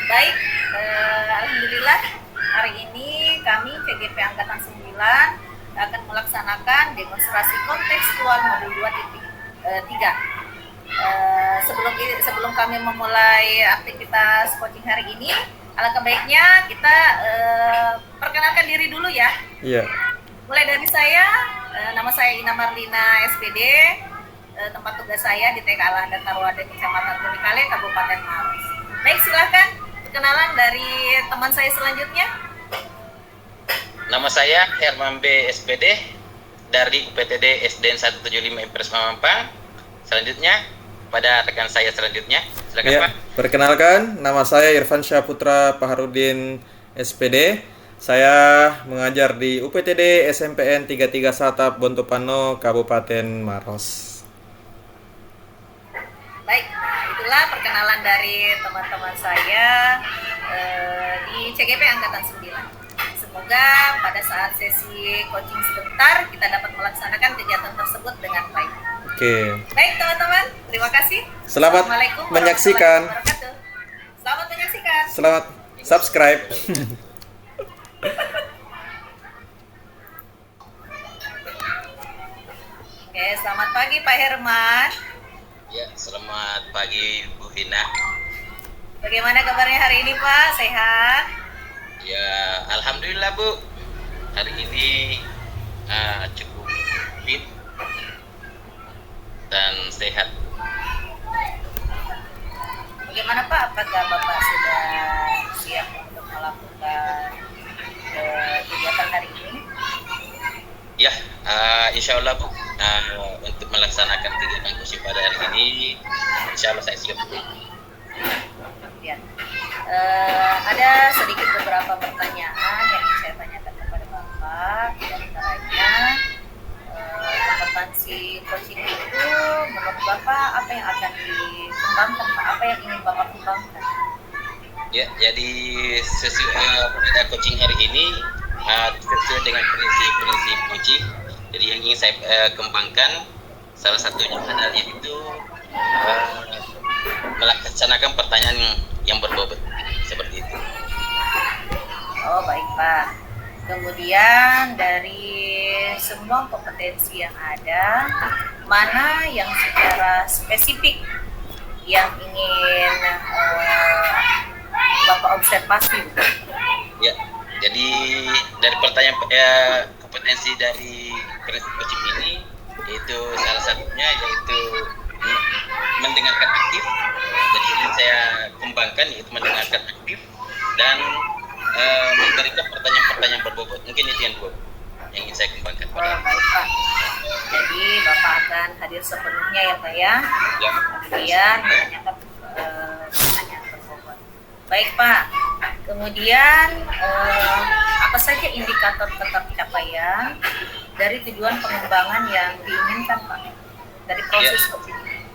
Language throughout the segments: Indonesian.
Baik, Alhamdulillah hari ini kami CGP Angkatan 9 akan melaksanakan demonstrasi kontekstual modul 2.3. Sebelum kami memulai aktivitas coaching hari ini, alangkah baiknya kita perkenalkan diri dulu ya. Iya. Mulai dari saya, nama saya Ina Marlina SPD, tempat tugas saya di TK Al-Hadad Tarwaden Kecamatan Tulikale, Kabupaten Maros. Baik, silakan perkenalan dari teman saya selanjutnya. Nama saya Herman B. SPD dari UPTD SDN 175 Impres Mampang. Selanjutnya pada rekan saya selanjutnya. Silakan Ya, Pak. perkenalkan, nama saya Irfan Syahputra Paharudin SPD. Saya mengajar di UPTD SMPN 33 Satap Bontopano, Kabupaten Maros. Baik, itulah perkenalan dari teman-teman saya di CGP Angkatan 9. Semoga pada saat sesi coaching sebentar kita dapat melaksanakan kegiatan tersebut dengan baik. Oke. Baik teman-teman, terima kasih. Selamat Assalamualaikum menyaksikan. warahmatullahi wabarakatuh. Selamat menyaksikan. Selamat subscribe. Oke, selamat pagi Pak Herman. Ya, selamat pagi Bu Hina. Bagaimana kabarnya hari ini Pak? Sehat? Ya, alhamdulillah Bu. Hari ini cukup fit dan sehat. Bagaimana Pak? Apakah Bapak sudah siap untuk melakukan kegiatan hari ini? Ya, insya Allah Bu, untuk melaksanakan kegiatan coaching pada hari ini, insya Allah saya siap. Ya. Ada sedikit beberapa pertanyaan yang ingin saya tanyakan kepada Bapak. Di antaranya, kompetensi coaching itu menurut Bapak apa yang akan dikembangkan Pak? Apa yang ingin Bapak kembangkan? Ya, jadi sesuai pada coaching hari ini sesuai dengan prinsip-prinsip coaching. Jadi yang ingin saya kembangkan salah satunya adalah yaitu melaksanakan pertanyaan yang berbobot seperti itu. Oh baik Pak. Kemudian dari semua kompetensi yang ada, mana yang secara spesifik yang ingin Bapak observasi? Ya, jadi dari pertanyaan kompetensi dari prinsip coaching ini, yaitu salah satunya yaitu mendengarkan aktif. Jadi ini saya kembangkan yaitu mendengarkan aktif dan memberikan pertanyaan-pertanyaan berbobot. Mungkin itu yang dua yang ingin saya kembangkan. Oh baik Pak. Jadi Bapak akan hadir sepenuhnya ya Pak ya. Ya. Kemudian menanyakan pertanyaan berbobot. Baik Pak. Kemudian apa saja indikator ketercapaian dari tujuan pengembangan yang diinginkan Pak dari proses coaching ini?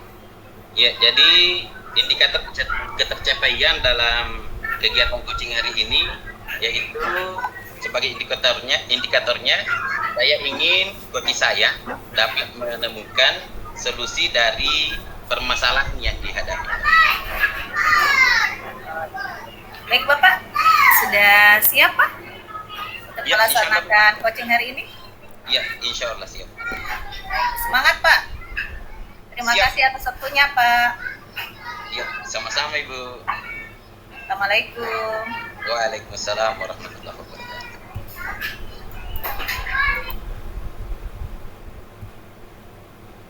Ya, jadi indikator ketercapaian dalam kegiatan coaching hari ini yaitu sebagai indikatornya saya ingin coach saya dapat menemukan solusi dari permasalahan yang dihadapi. Baik Bapak, sudah siap Pak untuk Ya, melaksanakan coaching hari ini? Ya, insya Allah siap. Semangat Pak. Terima Siap. kasih atas waktunya Pak. Ya, sama-sama Ibu. Assalamualaikum. Waalaikumsalam warahmatullahi wabarakatuh.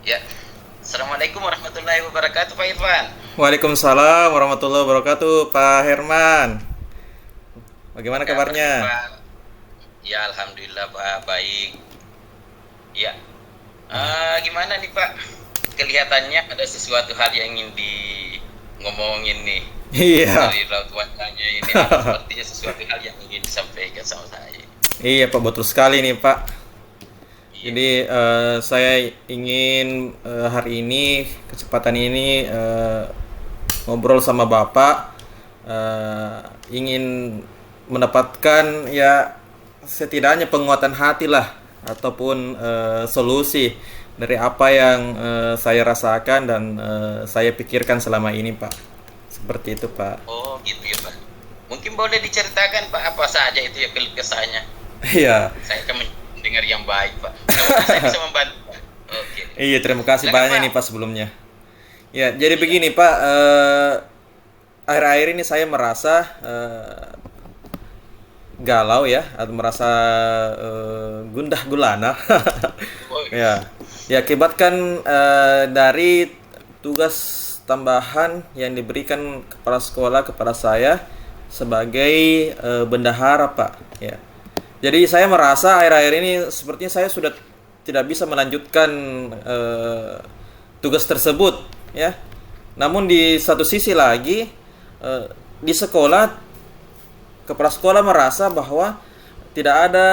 Ya, Assalamualaikum warahmatullahi wabarakatuh Pak Irfan. Waalaikumsalam warahmatullahi wabarakatuh, Pak Herman. Bagaimana Ya, kabarnya? Pak. Ya, alhamdulillah Pak, baik. Ya, gimana nih Pak? Kelihatannya ada sesuatu hal yang ingin ngomongin nih. Iya. Dari raut wajahnya ini sepertinya sesuatu hal yang ingin disampaikan sama saya. Iya Pak, betul sekali nih Pak. Iya. Jadi saya ingin hari ini kesempatan ini ngobrol sama Bapak, ingin mendapatkan ya setidaknya penguatan hati lah ataupun solusi dari apa yang saya rasakan dan saya pikirkan selama ini Pak. Seperti itu Pak. Oh gitu ya Pak. Mungkin boleh diceritakan Pak apa saja itu ya keluh kesahnya. Iya. Saya akan mendengar yang baik Pak. Mudah-mudahan saya bisa membantu Pak. Oke. Iya, terima kasih Silakan, banyak Pak. nih Pak sebelumnya. Ya, jadi begini Pak, akhir-akhir ini saya merasa galau ya, atau merasa gundah gulana. Oh, Ya, diakibatkan dari tugas tambahan yang diberikan kepala sekolah kepada saya sebagai bendahara Pak. Ya, jadi saya merasa akhir-akhir ini sepertinya saya sudah tidak bisa melanjutkan tugas tersebut, ya. Namun di satu sisi lagi di sekolah kepala sekolah merasa bahwa tidak ada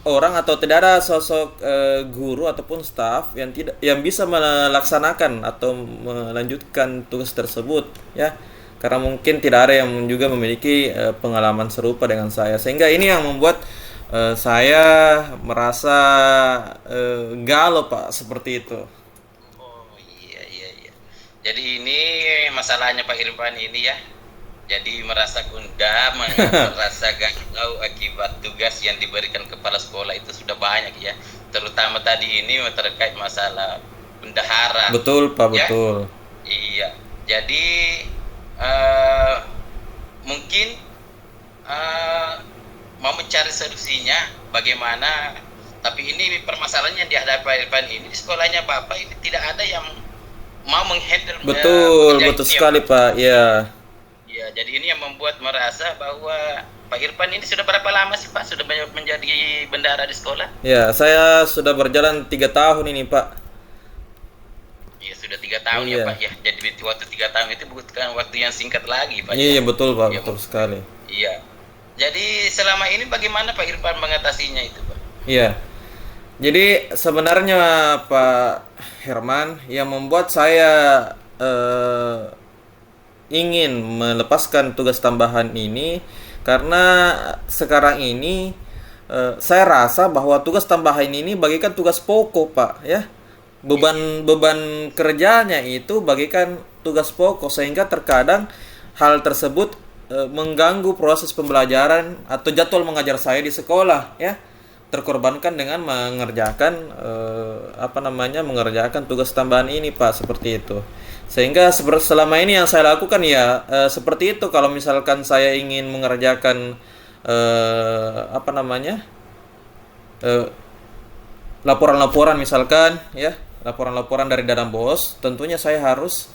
orang atau tidak ada sosok guru ataupun staf yang bisa melaksanakan atau melanjutkan tugas tersebut, ya, karena mungkin tidak ada yang juga memiliki pengalaman serupa dengan saya, sehingga ini yang membuat saya merasa galau Pak, seperti itu. oh iya iya iya. Jadi ini masalahnya Pak Irfan ini ya. Jadi merasa gundah, merasa galau akibat tugas yang diberikan kepala sekolah itu sudah banyak ya. Terutama tadi ini terkait masalah bendahara. Betul Pak, Ya? betul. Iya. Jadi mungkin mau mencari solusinya bagaimana. Tapi ini permasalahan yang dihadapi Pak Irfan ini di sekolahnya Bapak ini tidak ada yang mau menghandle. Betul, pekerjaan betul ini ya, sekali Pak. Ya. Ya, jadi ini yang membuat merasa bahwa Pak Irfan ini sudah berapa lama sih Pak sudah menjadi bendahara di sekolah? Ya, saya sudah berjalan 3 tahun ini Pak. Ya sudah 3 tahun Iya. ya Pak ya. Jadi waktu 3 tahun itu bukan waktu yang singkat lagi Pak. Iya, ya? betul Pak, Ya, betul sekali. Iya. Jadi selama ini bagaimana Pak Irfan mengatasinya itu Pak? Iya. Jadi sebenarnya Pak Herman yang membuat saya ingin melepaskan tugas tambahan ini karena sekarang ini saya rasa bahwa tugas tambahan ini bagikan tugas pokok Pak, ya. Beban kerjanya itu bagikan tugas pokok, sehingga terkadang hal tersebut mengganggu proses pembelajaran atau jadwal mengajar saya di sekolah, ya, terkorbankan dengan mengerjakan mengerjakan tugas tambahan ini Pak, seperti itu. Sehingga selama ini yang saya lakukan ya seperti itu. Kalau misalkan saya ingin mengerjakan laporan-laporan misalkan, ya, laporan-laporan dari dalam BOS, tentunya saya harus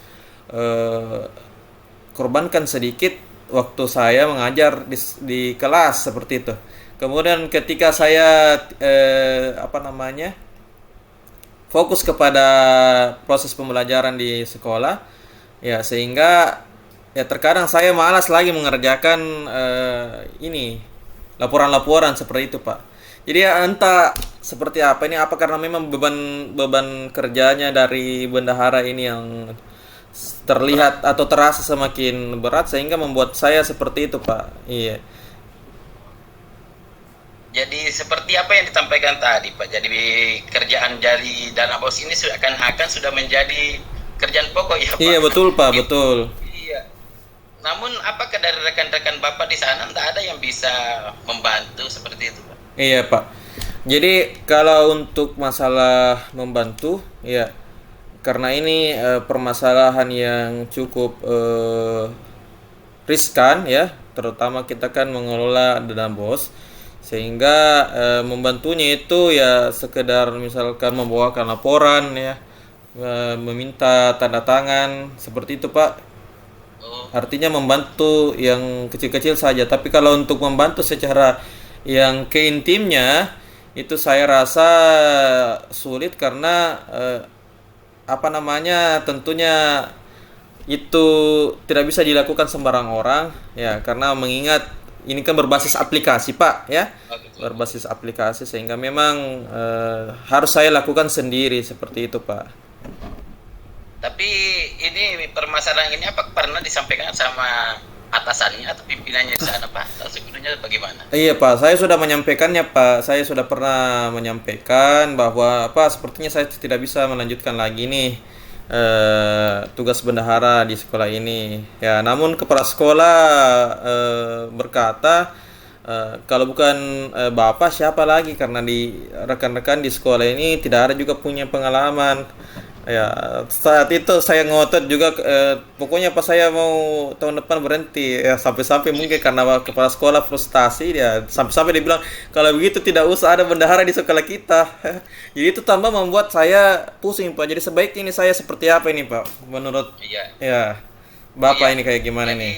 korbankan sedikit waktu saya mengajar di kelas, seperti itu. Kemudian ketika saya fokus kepada proses pembelajaran di sekolah, ya, sehingga ya terkadang saya malas lagi mengerjakan laporan-laporan seperti itu Pak. Jadi ya entah seperti apa ini, apa karena memang beban kerjanya dari bendahara ini yang terlihat atau terasa semakin berat sehingga membuat saya seperti itu Pak. Iya. Jadi seperti apa yang disampaikan tadi Pak. Jadi kerjaan dari dana bos ini akan sudah menjadi kerjaan pokok ya Pak. Iya betul Pak, betul. Iya. Namun apakah dari rekan-rekan Bapak di sana tidak ada yang bisa membantu seperti itu Pak? Iya Pak. Jadi kalau untuk masalah membantu, ya, karena ini permasalahan yang cukup riskan, ya, terutama kita kan mengelola dana bos, sehingga membantunya itu ya sekedar misalkan membawakan laporan, ya, meminta tanda tangan, seperti itu Pak. Artinya membantu yang kecil-kecil saja. Tapi kalau untuk membantu secara yang keintimnya itu saya rasa sulit karena tentunya itu tidak bisa dilakukan sembarang orang, ya, karena mengingat ini kan berbasis aplikasi Pak, ya, berbasis aplikasi, sehingga memang harus saya lakukan sendiri, seperti itu Pak. Tapi ini permasalahan ini apa pernah disampaikan sama atasannya atau pimpinannya di sana Pak? Atau sebelumnya bagaimana? Iya Pak, saya sudah menyampaikannya Pak. Saya sudah pernah menyampaikan bahwa sepertinya saya tidak bisa melanjutkan lagi nih tugas bendahara di sekolah ini. Ya, namun kepala sekolah berkata, kalau bukan Bapak siapa lagi, karena di rekan-rekan di sekolah ini tidak ada juga punya pengalaman. Ya, saat itu saya ngotot juga, pokoknya pas saya mau tahun depan berhenti, ya sampai-sampai mungkin karena kepala sekolah frustasi, dia sampai-sampai dia bilang kalau begitu tidak usah ada bendahara di sekolah kita. Jadi itu tambah membuat saya pusing, Pak. Jadi sebaiknya ini saya seperti apa ini, Pak? Menurut Iya. ya Bapak Iya. ini kayak gimana Jadi nih?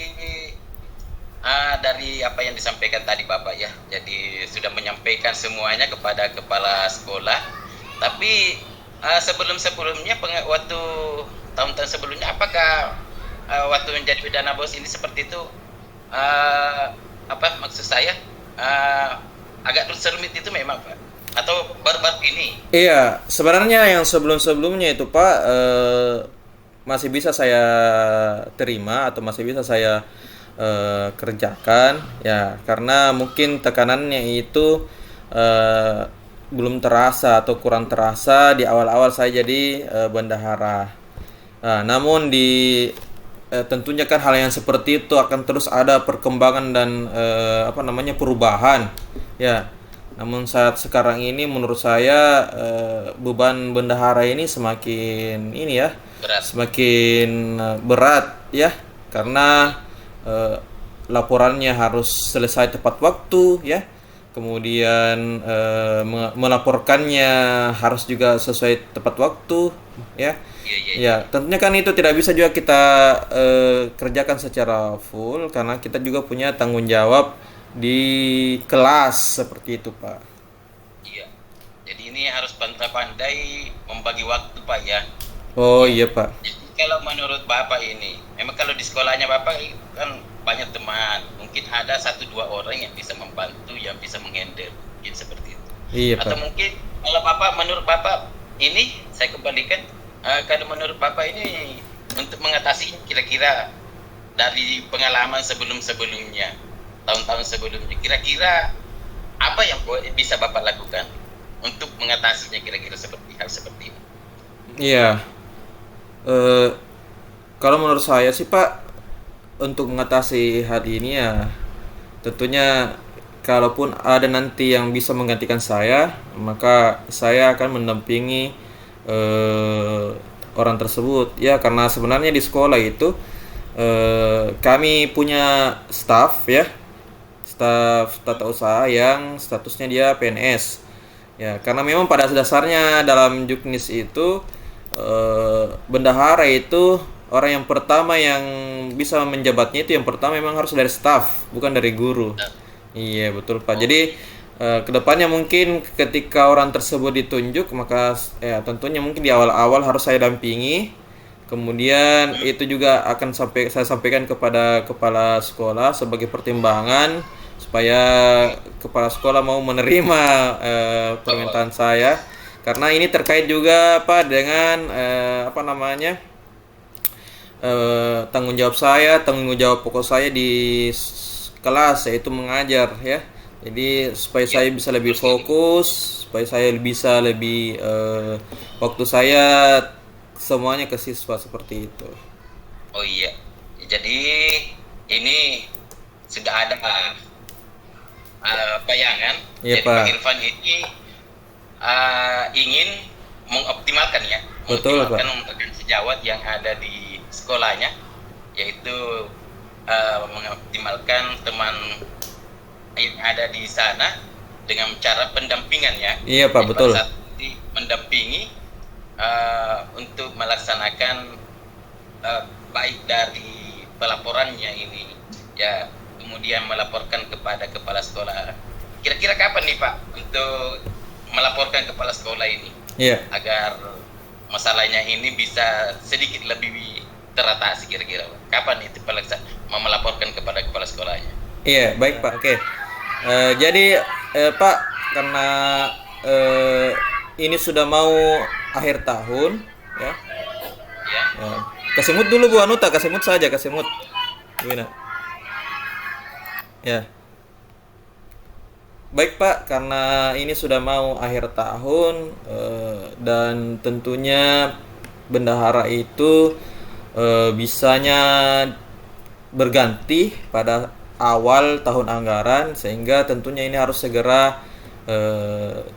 dari apa yang disampaikan tadi Bapak ya, jadi sudah menyampaikan semuanya kepada kepala sekolah. Tapi sebelum-sebelumnya waktu tahun-tahun sebelumnya, apakah waktu menjadi pidana bos ini seperti itu, apa maksud saya, agak serumit itu memang Pak, atau baru-baru ini? Iya, sebenarnya yang sebelum-sebelumnya itu, Pak, masih bisa saya terima atau masih bisa saya kerjakan, ya karena mungkin tekanannya itu belum terasa atau kurang terasa di awal-awal saya jadi bendahara. Namun tentunya kan hal yang seperti itu akan terus ada perkembangan dan perubahan, ya. Namun saat sekarang ini menurut saya beban bendahara ini semakin Berat. semakin berat, ya, karena laporannya harus selesai tepat waktu, ya. Kemudian melaporkannya harus juga sesuai tepat waktu, ya. Iya, iya. Ya, tentunya kan itu tidak bisa juga kita kerjakan secara full karena kita juga punya tanggung jawab di kelas seperti itu, Pak. Iya. Jadi ini harus pandai-pandai membagi waktu Pak ya. Oh iya, Pak. Jadi kalau menurut Bapak ini, memang kalau di sekolahnya Bapak kan banyak teman, mungkin ada 1-2 orang yang bisa membantu, yang bisa menghandle, mungkin seperti itu. Iya, Atau Pak. mungkin kalau menurut Bapak ini, saya kembalikan, kalau menurut Bapak ini untuk mengatasi kira-kira dari pengalaman sebelum-sebelumnya, tahun-tahun sebelumnya, kira-kira apa yang bisa Bapak lakukan untuk mengatasinya kira-kira seperti hal seperti ini? Iya. Kalau menurut saya sih, Pak, untuk mengatasi hal ini ya tentunya kalaupun ada nanti yang bisa menggantikan saya, maka saya akan mendampingi orang tersebut, ya, karena sebenarnya di sekolah itu kami punya staf, ya, staf tata usaha yang statusnya dia PNS, ya, karena memang pada dasarnya dalam Juknis itu bendahara itu orang yang pertama yang bisa menjabatnya itu yang pertama memang harus dari staf, bukan dari guru. Iya, betul, Pak. Jadi kedepannya mungkin ketika orang tersebut ditunjuk, maka ya tentunya mungkin di awal-awal harus saya dampingi. Kemudian itu juga akan saya sampaikan kepada kepala sekolah sebagai pertimbangan supaya kepala sekolah mau menerima permintaan saya, karena ini terkait juga Pak dengan tanggung jawab saya, tanggung jawab pokok saya di kelas, yaitu mengajar, ya. Jadi supaya saya bisa lebih fokus, supaya saya bisa lebih waktu saya semuanya ke siswa seperti itu. Oh iya, jadi ini sudah ada bayangan. Iya, Jadi Pak. Pak Irfan ini ingin mengoptimalkan ya, Betul, Pak. rekan sejawat yang ada di sekolahnya, yaitu mengoptimalkan teman yang ada di sana dengan cara pendampingan ya. Iya, Pak, Jadi betul. pada saat nanti mendampingi untuk melaksanakan baik dari pelaporannya ini ya, kemudian melaporkan kepada kepala sekolah. Kira-kira kapan nih Pak untuk melaporkan kepala sekolah ini Iya. agar masalahnya ini bisa sedikit lebih teratasi kira-kira Pak? Kapan itu mau melaporkan kepada kepala sekolahnya? Iya, baik, Pak. Oke. Jadi Pak, karena ini sudah mau akhir tahun, ya. Ya. Kasih mood dulu Bu Anuta, kasih mood saja, kasih mood. Gimana? Ya. Baik, Pak, karena ini sudah mau akhir tahun dan tentunya bendahara itu bisanya berganti pada awal tahun anggaran, sehingga tentunya ini harus segera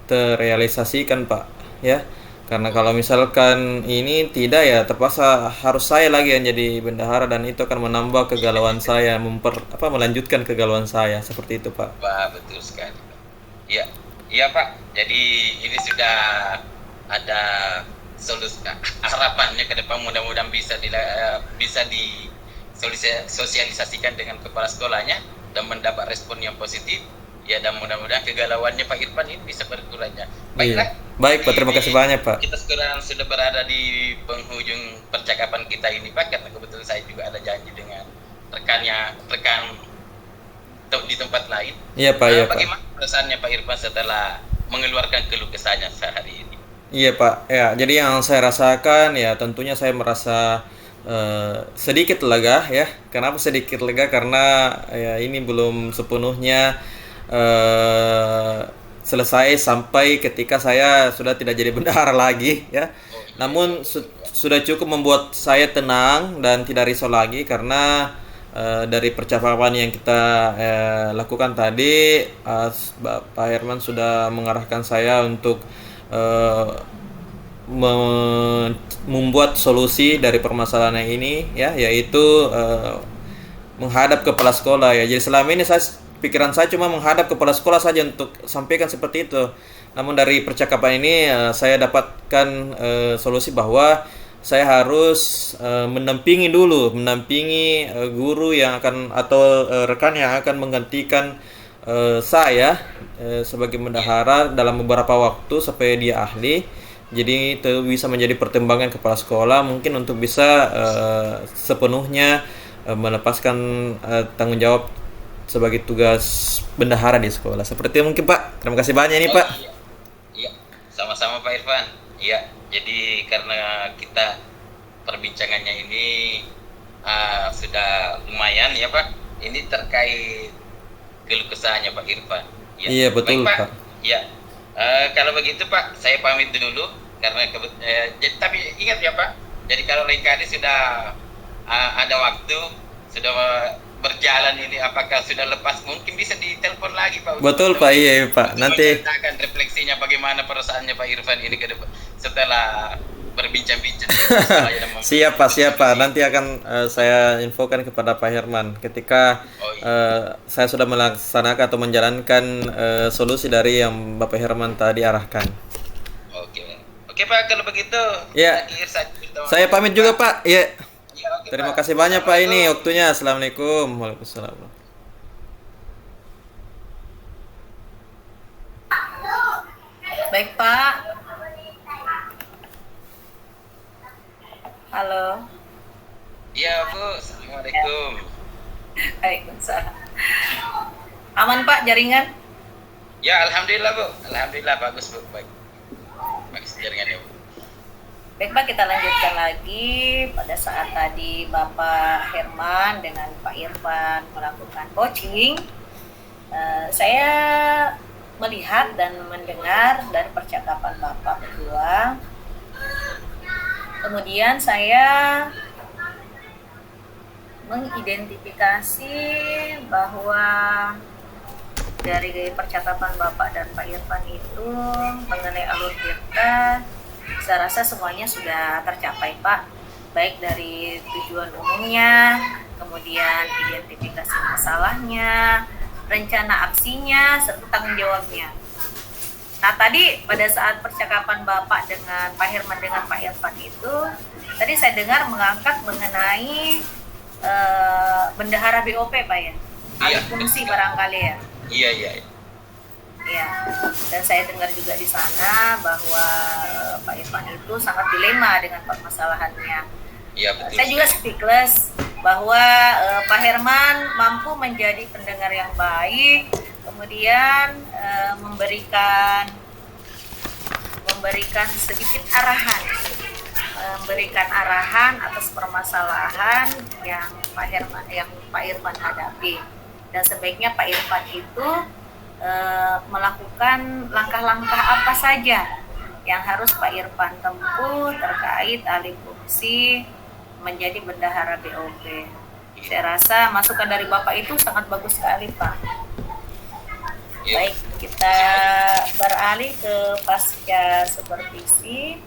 terrealisasikan Pak, ya. Karena kalau misalkan ini tidak, ya terpaksa harus saya lagi yang jadi bendahara, dan itu akan menambah kegalauan saya, melanjutkan kegalauan saya seperti itu Pak. Wah, betul sekali. Iya, iya Pak. Jadi ini sudah ada solusi, harapannya ke depan mudah-mudahan bisa disosialisasikan dengan kepala sekolahnya dan mendapat respon yang positif. Ya, dan mudah-mudahan kegalauannya Pak Irfan ini bisa berkurangnya. Baiklah. Iya. Baik Pak, terima kasih banyak Pak. Kita sekarang sudah berada di penghujung percakapan kita ini Pak, karena kebetulan saya juga ada janji dengan rekan di tempat lain. Iya Pak, iya Pak. Bagaimana perasaannya Pak Irfan setelah mengeluarkan keluh kesahnya sehari ini? Iya Pak, ya jadi yang saya rasakan ya tentunya saya merasa sedikit lega ya. Kenapa sedikit lega? Karena ya ini belum sepenuhnya selesai sampai ketika saya sudah tidak jadi bendahara lagi ya. Namun sudah cukup membuat saya tenang dan tidak risau lagi, karena dari percakapan yang kita lakukan tadi, Pak Herman sudah mengarahkan saya untuk membuat solusi dari permasalahan yang ini ya, yaitu menghadap kepala sekolah ya. Jadi selama ini pikiran saya cuma menghadap kepala sekolah saja untuk sampaikan seperti itu. Namun dari percakapan ini saya dapatkan solusi bahwa saya harus mendampingi guru yang akan atau rekan yang akan menggantikan saya sebagai bendahara dalam beberapa waktu sampai dia ahli. Jadi itu bisa menjadi pertimbangan kepala sekolah mungkin untuk bisa sepenuhnya melepaskan tanggung jawab sebagai tugas bendahara di sekolah. Seperti itu mungkin Pak. Terima kasih banyak ini Pak. Iya, sama-sama Pak Irfan. Iya, jadi karena kita perbincangannya ini sudah lumayan ya Pak. Ini terkait keluh kesahnya Pak Irfan. Ya. Iya betul baik, Pak. Iya. Kalau begitu Pak, saya pamit dulu karena tapi ingat ya Pak. Jadi kalau lain kali sudah ada waktu, sudah berjalan ini, apakah sudah lepas, mungkin bisa ditelepon lagi Pak. Betul Pak, iya Pak. Nanti akan refleksinya bagaimana perasaannya Pak Irfan ini ke depan setelah berbincang-bincang. Siap Pak. Nanti akan saya infokan kepada Pak Herman ketika saya sudah melaksanakan atau menjalankan solusi dari yang Bapak Herman tadi arahkan. Oke Pak, kalau begitu. Ya. Saya pamit juga Pak. Ya. Terima kasih banyak Pak ini waktunya. Assalamualaikum. Waalaikumsalam. Baik Pak. Halo. Iya Bu, Assalamualaikum. Waalaikumsalam. Aman Pak jaringan? Ya Alhamdulillah Bu, Alhamdulillah bagus Bu, baik jaringannya Bu. Baik Pak, kita lanjutkan lagi. Pada saat tadi Bapak Herman dengan Pak Irfan melakukan coaching, saya melihat dan mendengar dari percakapan Bapak berdua. Kemudian saya mengidentifikasi bahwa dari percakapan Bapak dan Pak Irfan itu mengenai alur tirta, saya rasa semuanya sudah tercapai Pak, baik dari tujuan umumnya, kemudian identifikasi masalahnya, rencana aksinya, serta tanggung jawabnya. Nah tadi pada saat percakapan Bapak dengan Pak Herman dengan Pak Irfan itu, tadi saya dengar mengangkat mengenai bendahara BOP Pak ya, alih fungsi barangkali ya. Iya. Ya, dan saya dengar juga di sana bahwa Pak Irfan itu sangat dilema dengan permasalahannya. Iya betul. Saya juga speechless bahwa Pak Herman mampu menjadi pendengar yang baik, kemudian memberikan sedikit arahan, memberikan arahan atas permasalahan yang Pak Irfan hadapi. Dan sebaiknya Pak Irfan itu melakukan langkah-langkah apa saja yang harus Pak Irfan tempuh terkait alih fungsi menjadi bendahara BOP. Saya rasa masukan dari Bapak itu sangat bagus sekali, Pak. Baik, kita beralih ke pasca supervisi.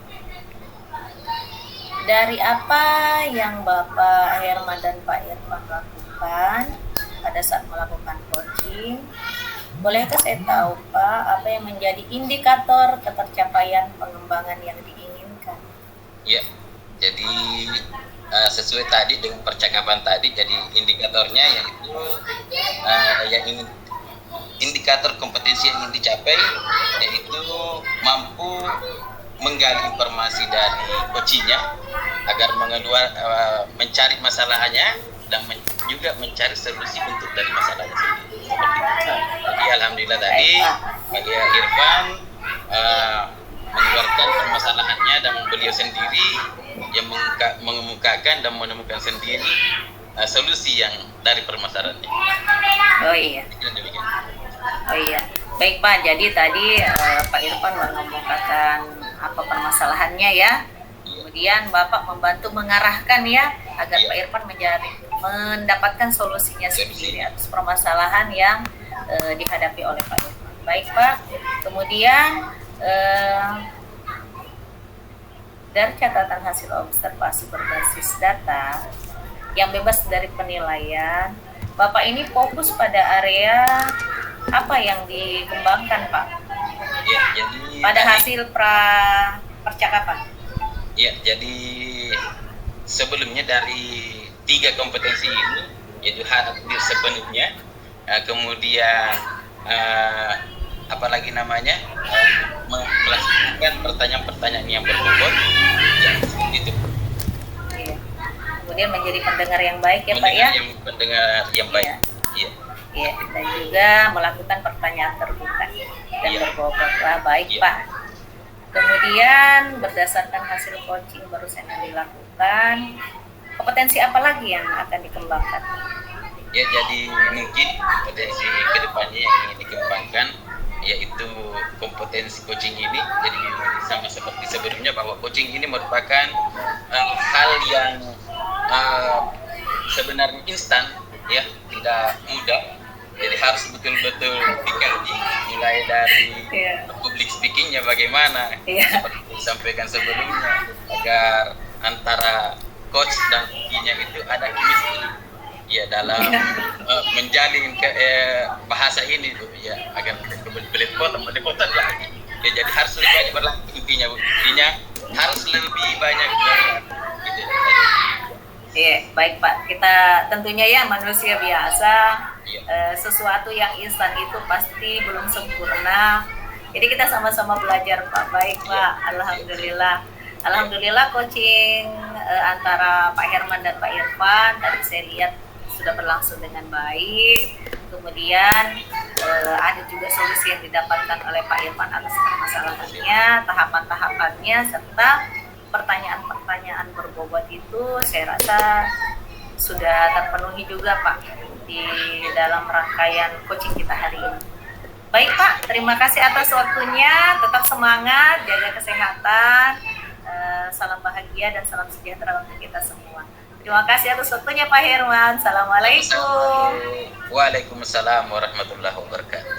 Dari apa yang Bapak Herman dan Pak Irfan lakukan pada saat melakukan coaching, bolehkah saya tahu Pak, apa yang menjadi indikator ketercapaian pengembangan yang diinginkan? Ya, jadi sesuai tadi dengan percakapan tadi, jadi indikatornya yaitu yang ingin indikator kompetensi yang ingin dicapai yaitu mampu menggali informasi dari coachingnya agar mencari masalahnya dan juga mencari solusi untuk dari masalahnya sendiri. Jadi alhamdulillah tadi Pak Irfan mengeluarkan permasalahannya dan beliau sendiri yang mengemukakan dan menemukan sendiri solusi yang dari permasalahannya. Oh iya. Oh iya. Baik Pak, jadi tadi Pak Irfan mengemukakan apa permasalahannya ya. Kemudian Bapak membantu mengarahkan ya agar Pak Irfan mendapatkan solusinya sendiri atas permasalahan yang dihadapi oleh Pak Irfan. Baik Pak, kemudian dari catatan hasil observasi berbasis data yang bebas dari penilaian, Bapak ini fokus pada area apa yang dikembangkan Pak? Ya, jadi pada hasil percakapan. Ya, jadi sebelumnya dari 3 kompetensi ini yaitu hadir sepenuhnya, kemudian apalagi namanya melakukan pertanyaan-pertanyaan yang berbobot, ya itu. Iya. Kemudian menjadi pendengar yang baik ya Pak ya. Pendengar yang baik. Iya. Ya, dan juga melakukan pertanyaan terbuka dan berbobot. Baik Pak. Kemudian berdasarkan hasil coaching barusan yang dilakukan, kompetensi apa lagi yang akan dikembangkan? Ya, jadi mungkin potensi kedepannya yang ingin dikembangkan yaitu kompetensi coaching ini. Jadi sama seperti sebelumnya bahwa coaching ini merupakan hal yang sebenarnya instan, ya, tidak mudah. Jadi harus betul-betul dikaji, mulai dari public speakingnya bagaimana, seperti disampaikan sebelumnya, agar antara coach dan coachingnya itu ada chemistry ya dalam menjalin bahasa ini tuh ya, agar belepotan lagi ya. Jadi harus lebih banyak berlatih, intinya harus lebih banyak berlatih gitu. Iya, baik Pak. Kita tentunya ya manusia biasa, sesuatu yang instan itu pasti belum sempurna. Jadi kita sama-sama belajar Pak. Baik Pak, alhamdulillah. Alhamdulillah coaching antara Pak Herman dan Pak Irfan tadi saya lihat sudah berlangsung dengan baik. Kemudian ada juga solusi yang didapatkan oleh Pak Irfan atas permasalahannya, tahapan-tahapannya, serta pertanyaan-pertanyaan berbobot itu saya rasa sudah terpenuhi juga Pak di dalam rangkaian coaching kita hari ini. Baik Pak, terima kasih atas waktunya, tetap semangat, jaga kesehatan, salam bahagia dan salam sejahtera untuk kita semua. Terima kasih atas waktunya Pak Herman. Assalamualaikum. Waalaikumsalam warahmatullahi wabarakatuh.